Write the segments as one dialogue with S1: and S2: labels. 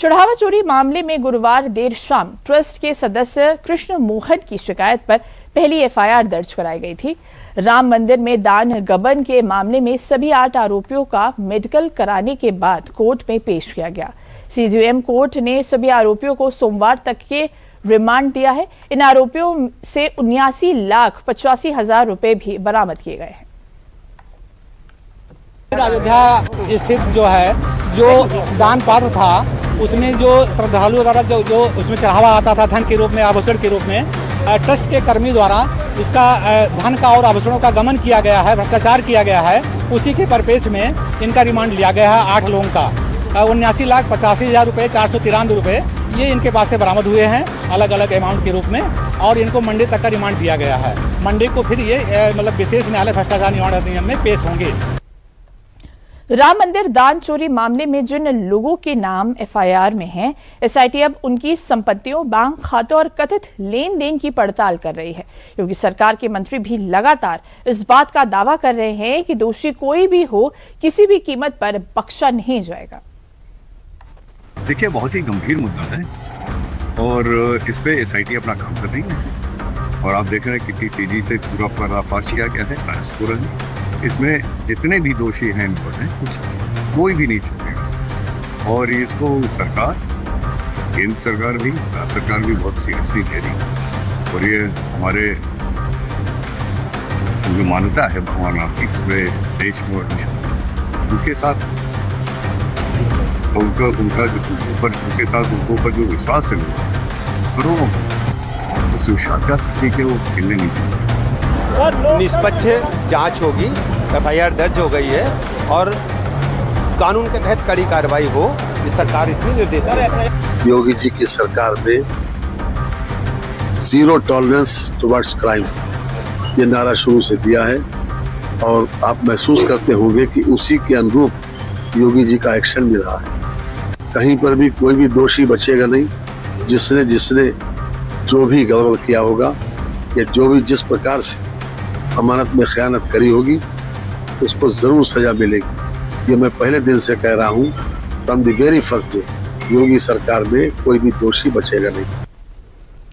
S1: चढ़ावा चोरी मामले में गुरुवार देर शाम ट्रस्ट के सदस्य कृष्ण मोहन की शिकायत पर पहली एफआईआर दर्ज कराई गई थी। राम मंदिर में दान गबन के मामले में सभी 8 आरोपियों का मेडिकल कराने के बाद कोर्ट में पेश किया गया। सीजेएम कोर्ट ने सभी आरोपियों को सोमवार तक के रिमांड दिया है। इन आरोपियों से 79,85,000 रुपए भी बरामद किए गए हैं।
S2: अयोध्या स्थित जो दान पात्र था, उसमें जो श्रद्धालुओं द्वारा जो उसमें चढ़ावा आता था धन के रूप में, आभूषण के रूप में, ट्रस्ट के कर्मी द्वारा उसका धन का और आभूषणों का गमन किया गया है, भ्रष्टाचार किया गया है। उसी के परिपेक्ष में इनका रिमांड लिया गया है। 8 लोगों का 79,85,000 रुपये, 493 रुपये ये इनके पास से बरामद हुए हैं अलग अलग अमाउंट के रूप में, और इनको मंडे तक का रिमांड दिया गया है। मंडे को फिर ये विशेष न्यायालय भ्रष्टाचार निवारण अधिनियम में पेश होंगे।
S1: राम मंदिर दान चोरी मामले में जिन लोगों के नाम एफआईआर में हैं, एसआईटी अब उनकी संपत्तियों, बैंक खातों और कथित लेन देन की पड़ताल कर रही है। क्योंकि सरकार के मंत्री भी लगातार इस बात का दावा कर रहे हैं कि दोषी कोई भी हो, किसी भी कीमत पर बख्शा नहीं जाएगा।
S3: देखिए, बहुत ही गंभीर मुद्दा है और इस पे एसआईटी अपना काम कर रही है और आप देख रहे हैं कितनी तेजी से पूरा पर्दाफाश किया गया है। इसमें जितने भी दोषी हैं इनको है, कोई भी नहीं छूटेगा और इसको सरकार, केंद्र सरकार भी, राज्य सरकार भी बहुत सीरियसली ले रही है। और ये हमारे जो मान्यता है भगवान राम की, इसमें देश में उनके साथ उनके ऊपर जो विश्वास है वो उस विश्वास का किसी के वो खेलने नहीं चाहिए।
S4: निष्पक्ष जांच होगी, एफआईआर दर्ज हो गई है और कानून के तहत कड़ी कार्रवाई हो, ये सरकार इसमें निर्देश दे रही है।
S5: योगी जी की सरकार में जीरो टॉलरेंस टुवर्ड्स क्राइम ये नारा शुरू से दिया है और आप महसूस करते होंगे कि उसी के अनुरूप योगी जी का एक्शन भी रहा है। कहीं पर भी कोई भी दोषी बचेगा नहीं। जिसने जो भी गड़बड़ किया होगा या जो भी जिस प्रकार से अमानत में खयानत करी होगी उसको जरूर सजा मिलेगी। ये मैं पहले दिन से कह रहा हूँ, from the very first day Yogi सरकार में कोई भी दोषी बचेगा नहीं।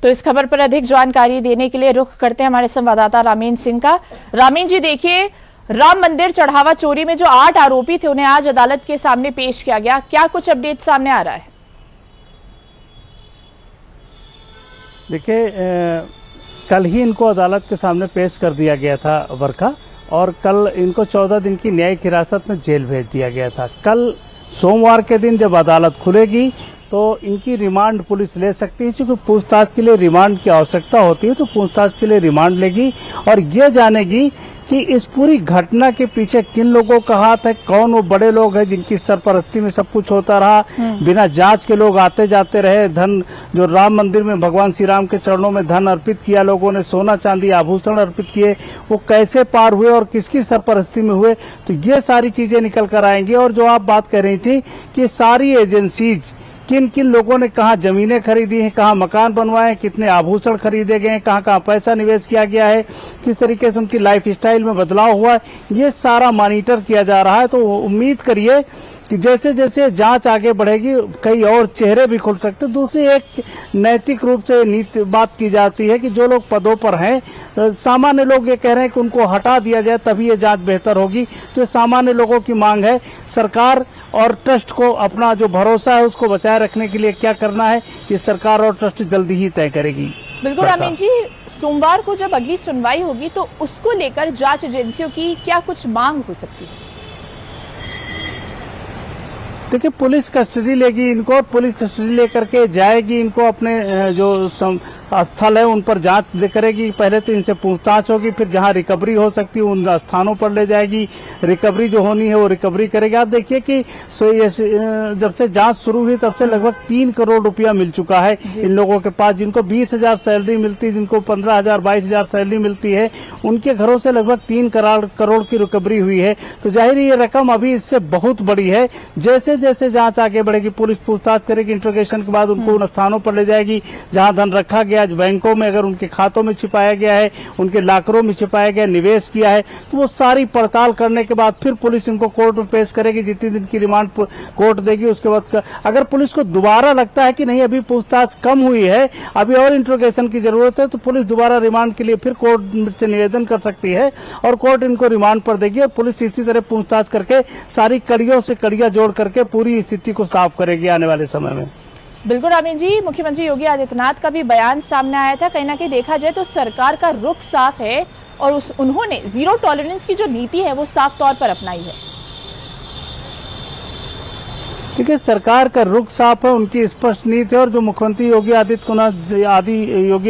S1: तो इस खबर पर अधिक जानकारी देने के लिए रुख करते हैं हमारे संवाददाता रामीन सिंह का। रामीन जी, देखिए, राम मंदिर चढ़ावा चोरी में जो 8 आरोपी थे उन्हें आज अदालत के सामने पेश किया गया। क्या कुछ अपडेट सामने आ रहा है?
S6: देखिए, कल ही इनको अदालत के सामने पेश कर दिया गया था वर्का, और कल इनको 14 दिन की न्यायिक हिरासत में जेल भेज दिया गया था। कल सोमवार के दिन जब अदालत खुलेगी तो इनकी रिमांड पुलिस ले सकती है। क्योंकि पूछताछ के लिए रिमांड की आवश्यकता होती है तो पूछताछ के लिए रिमांड लेगी और ये जानेगी कि इस पूरी घटना के पीछे किन लोगों का हाथ है, कौन वो बड़े लोग हैं जिनकी सरपरस्ती में सब कुछ होता रहा, बिना जांच के लोग आते जाते रहे, धन जो राम मंदिर में भगवान श्री राम के चरणों में धन अर्पित किया लोगों ने, सोना चांदी आभूषण अर्पित किए, वो कैसे पार हुए और किसकी सरपरस्ती में हुए, तो ये सारी चीजें निकल कर आएंगी। और जो आप बात कर रही थी कि सारी एजेंसीज किन किन लोगों ने कहाँ जमीनें खरीदी हैं, कहाँ मकान बनवाए हैं, कितने आभूषण खरीदे गए हैं, कहाँ कहाँ पैसा निवेश किया गया है, किस तरीके से उनकी लाइफ स्टाइल में बदलाव हुआ है, ये सारा मॉनिटर किया जा रहा है। तो उम्मीद करिए कि जैसे जैसे जांच आगे बढ़ेगी कई और चेहरे भी खुल सकते। दूसरी एक नैतिक रूप से नीति बात की जाती है कि जो लोग पदों पर हैं, सामान्य लोग ये कह रहे हैं कि उनको हटा दिया जाए तभी ये जांच बेहतर होगी। तो ये सामान्य लोगों की मांग है। सरकार और ट्रस्ट को अपना जो भरोसा है उसको बचाए रखने के लिए क्या करना है, ये सरकार और ट्रस्ट जल्दी ही तय करेगी।
S1: बिल्कुल रामीन जी, सोमवार को जब अगली सुनवाई होगी तो उसको लेकर जांच एजेंसियों की क्या कुछ मांग हो सकती है?
S6: देखिए, पुलिस कस्टडी लेगी इनको और पुलिस कस्टडी लेकर के जाएगी इनको अपने जो स्थल है उन पर जांच करेगी। पहले तो इनसे पूछताछ होगी, फिर जहां रिकवरी हो सकती है उन स्थानों पर ले जाएगी, रिकवरी जो होनी है वो रिकवरी करेगी। आप देखिए कि जब से जांच शुरू हुई तब से लगभग 3 करोड़ रुपया मिल चुका है इन लोगों के पास। जिनको 20,000 सैलरी मिलती है, जिनको 15,000 22,000 सैलरी मिलती है, उनके घरों से लगभग 3 करोड़ की रिकवरी हुई है। तो जाहिर ये रकम अभी इससे बहुत बड़ी है। जैसे जैसे जांच आगे बढ़ेगी पुलिस पूछताछ करेगी, इंट्रोगेशन के बाद उनको उन स्थानों पर ले जाएगी जहां धन रखा गया आज बैंकों में अगर उनके खातों में छिपाया गया है, उनके लॉकरों में छिपाया गया, निवेश किया है, तो वो सारी पड़ताल करने के बाद फिर पुलिस इनको कोर्ट में पेश करेगी। जितने दिन की रिमांड कोर्ट देगी उसके बाद अगर पुलिस को दोबारा लगता है कि नहीं अभी पूछताछ कम हुई है, अभी और इंट्रोगेशन की जरूरत है, तो पुलिस दोबारा रिमांड के लिए फिर कोर्ट से निवेदन कर सकती है और कोर्ट इनको रिमांड पर देगी और पुलिस इसी तरह पूछताछ करके सारी कड़ियों से कड़ियां जोड़ करके पूरी स्थिति को साफ करेगी आने वाले समय में।
S1: बिल्कुल रामीन जी, मुख्यमंत्री योगी आदित्यनाथ का भी बयान सामने आया था। कहीं ना कहीं देखा जाए तो सरकार का रुख साफ है और उन्होंने जीरो टॉलरेंस की जो नीति है वो साफ तौर पर अपनाई है।
S6: देखिए, सरकार का रुख साफ है, उनकी स्पष्ट नीति है और जो मुख्यमंत्री योगी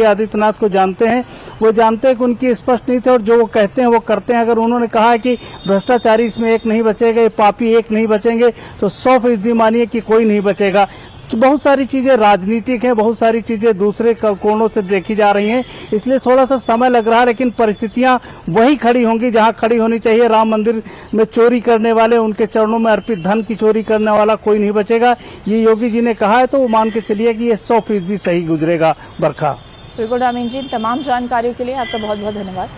S6: आदित्यनाथ को जानते हैं वो जानते हैं कि उनकी स्पष्ट नीति है और जो वो कहते हैं वो करते हैं। अगर उन्होंने कहा है कि भ्रष्टाचारी इसमें एक नहीं बचेगा, ये पापी एक नहीं बचेंगे, तो 100% मानिए कि कोई नहीं बचेगा। तो बहुत सारी चीजें राजनीतिक हैं, बहुत सारी चीजें दूसरे कोणों से देखी जा रही हैं, इसलिए थोड़ा सा समय लग रहा है, लेकिन परिस्थितियां वही खड़ी होंगी जहां खड़ी होनी चाहिए। राम मंदिर में चोरी करने वाले, उनके चरणों में अर्पित धन की चोरी करने वाला कोई नहीं बचेगा, ये योगी जी ने कहा है, तो वो मान के चलिए कि ये 100% सही गुजरेगा। बरखा।
S1: बिल्कुल रामीन जी, तमाम जानकारियों के लिए आपका बहुत बहुत धन्यवाद।